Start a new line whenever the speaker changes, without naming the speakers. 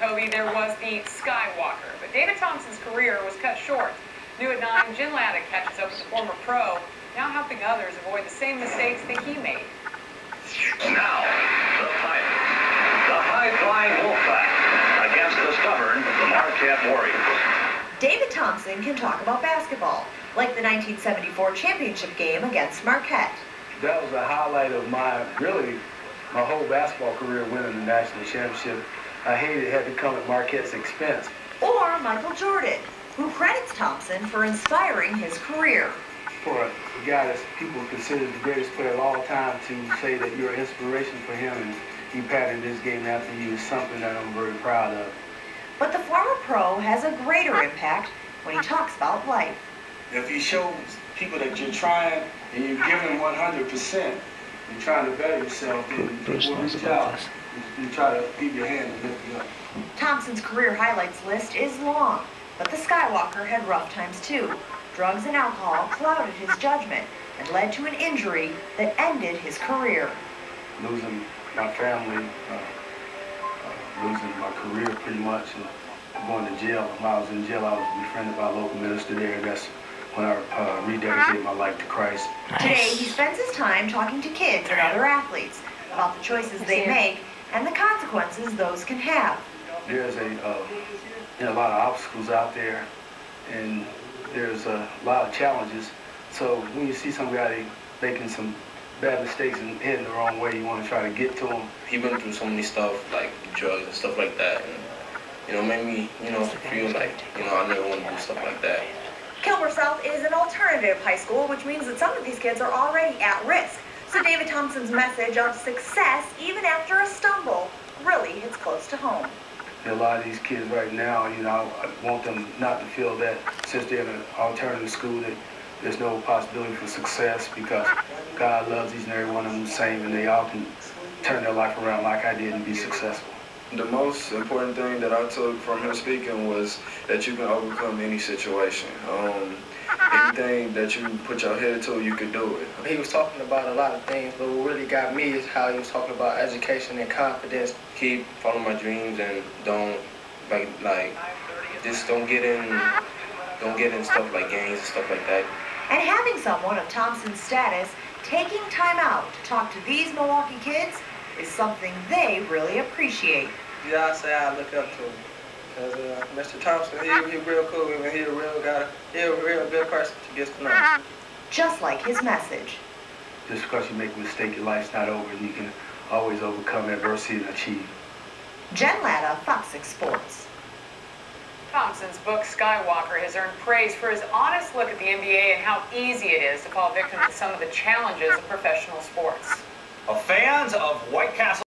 Kobe, there was the Skywalker. But David Thompson's career was cut short. New at 9, Jen Lada catches up with the former pro, now helping others avoid the same mistakes that he made.
Now, the fight. The high-flying Wolfpack against the stubborn Marquette Warriors.
David Thompson can talk about basketball, like the 1974 championship game against Marquette.
That was a highlight of my whole basketball career, winning the national championship. I hated it had to come at Marquette's expense.
Or Michael Jordan, who credits Thompson for inspiring his career.
For a guy that people consider the greatest player of all time to say that you're an inspiration for him and he patterned his game after you is something that I'm very proud of.
But the former pro has a greater impact when he talks about life.
If you show people that you're trying and you're giving 100%, you're trying to better yourself, then people will reach out and try to give your hand and lift you up.
Thompson's career highlights list is long, but the Skywalker had rough times too. Drugs and alcohol clouded his judgment and led to an injury that ended his career.
Losing my family, losing my career pretty much, and going to jail. While I was in jail, I was befriended by a local minister there. That's when I rededicated my life to Christ.
Today, he spends his time talking to kids and other athletes about the choices they make and the consequences those can have.
There's a lot of obstacles out there, and there's a lot of challenges. So when you see somebody making some bad mistakes and heading the wrong way, you want to try to get to them.
He went through so many stuff, like drugs and stuff like that, and made me, feel like, I never want to do stuff like that.
Kilmer South is an alternative high school, which means that some of these kids are already at risk. So David Thompson's message of success, even after a stumble, really hits close to home.
A lot of these kids right now, I want them not to feel that since they're in an alternative school that there's no possibility for success, because God loves each and every one of them the same, and they all can turn their life around like I did and be successful.
The most important thing that I took from him speaking was that you can overcome any situation. Anything that you put your head to, you can do it.
He was talking about a lot of things, but what really got me is how he was talking about education and confidence.
Keep following my dreams and don't just don't get in stuff like gangs and stuff like that.
And having someone of Thompson's status taking time out to talk to these Milwaukee kids is something they really appreciate.
Yeah, I say I look up to him. Because Mr. Thompson, he's real cool, and he's a real guy. He's a real good person to get to know.
Just like his message.
Just because you make a mistake, your life's not over, and you can always overcome adversity and achieve.
Jen Lada, Fox 6 Sports.
Thompson's book, Skywalker, has earned praise for his honest look at the NBA and how easy it is to fall victim to some of the challenges of professional sports.
Fans of White Castle